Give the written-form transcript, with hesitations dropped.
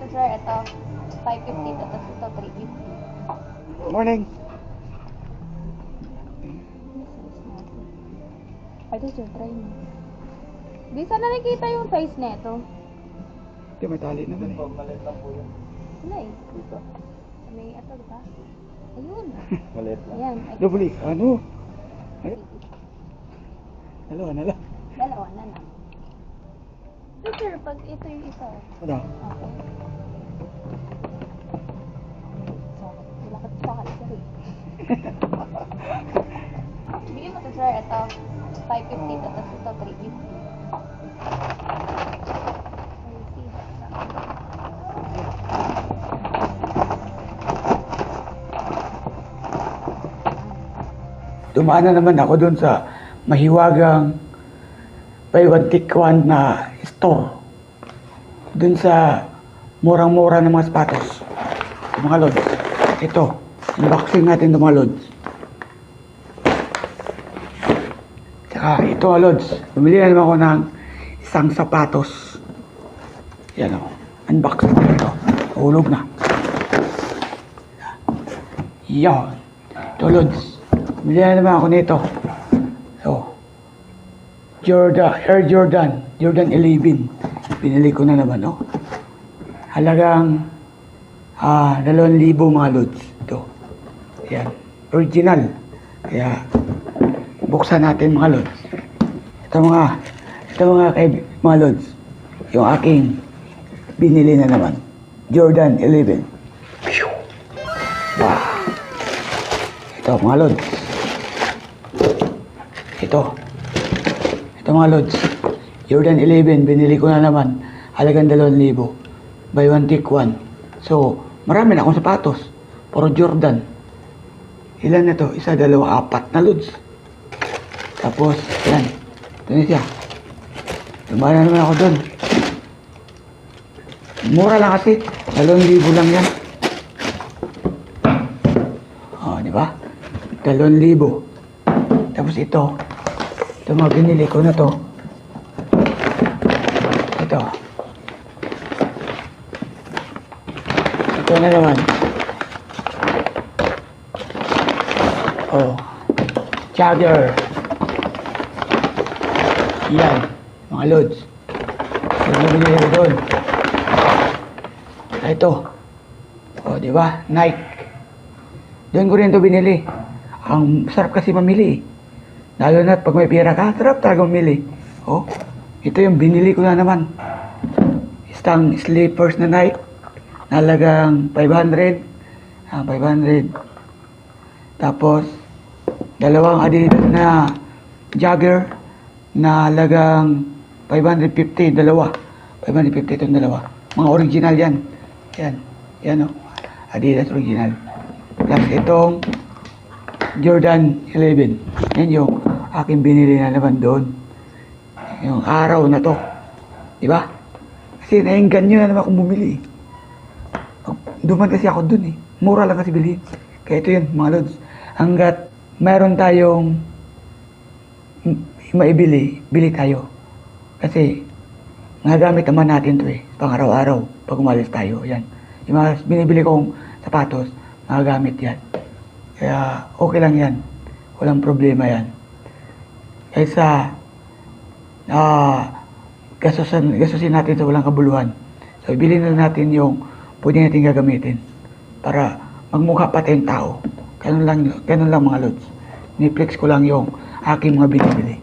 sir, ito, 550 to, tapos ito, 350. Morning. Ay, ito, sir, try mo. Di sana nakikita yung size nito. Hindi, may tali naman eh. Maliit lang po yun. Wala eh, dito. May ito, diba? Ayun. Maliit lang. Ayan. Ay, Double ano? Ay, dalawa na lang. dalawa na lang. So, sir, pag ito yung isa. Ano? Okay. So, lakad sa akin, sir eh. Bigyan mo to, sir, ito, 550 to, tapos ito, 350. Dumaan na naman ako dun sa mahiwagang buy one take one na store. Dun sa murang-mura ng mga sapatos. Mga lods. Ito. Unboxing natin ng mga lods. Tsaka ito mga lods. Bumili na naman ako ng isang sapatos. Yan o. Unboxing na ito. Hulog na. Yan. Ito lods. Bumili na naman ako nito. So, Air Jordan 11. Pinili ko na naman, no? Halagang 2,000 mga lods. Ito. Ayan. Original. Kaya, buksan natin mga lods. Ito mga lods. Yung aking binili na naman. Jordan 11. Wow. Ito mga lods. Ito mga lods. Jordan 11, binili ko na naman. Halagang 2,000. Buy one, take one. So, marami na akong sapatos. Puro Jordan. Ilan na to? Isa, dalawa, apat na lods. Tapos, yan. Ito na siya. Dumaan na naman ako doon. Mura lang kasi. 2,000 lang yan. O, di ba? 2,000. Tapos ito mga binili ko na to. Ito na naman. Oh, Jagger. Yan, mga lods. Ito na binili ko doon. Ito. Oh, di ba? Nike. Doon ko rin ito binili. Ang sarap kasi mamili. Lalo na pag may pera ka, sarap talaga mamili. Oh, ito yung binili ko na naman. Isang slippers na Nike. Nalagang 500. 500. Tapos, dalawang Adidas na Jagger. Na halagang 550. Dalawa. 550 itong dalawa. Mga original yan. Yan o. Adidas original. Plus itong Jordan 11. Yan yung aking binili na naman doon. Yung araw na to. Diba? Kasi nainggan nyo na naman akong bumili. Duman kasi ako doon eh. Mura lang kasi bilhin. Kaya ito yun mga lods. Hanggat mayroon tayong maibili, bili tayo. Kasi nagamit naman natin to eh. Pang araw-araw. Pag umalis tayo. Yan. Yung mga binibili kong sapatos, magagamit yan. Kaya okay lang yan. Walang problema yan. Kaysa gastusin natin sa walang kabuluhan. So, ibili na natin yung pwede natin gagamitin para magmukha pa tayong tao. Ganun lang mga lods. Ni-flex ko lang yung aking mga binibili.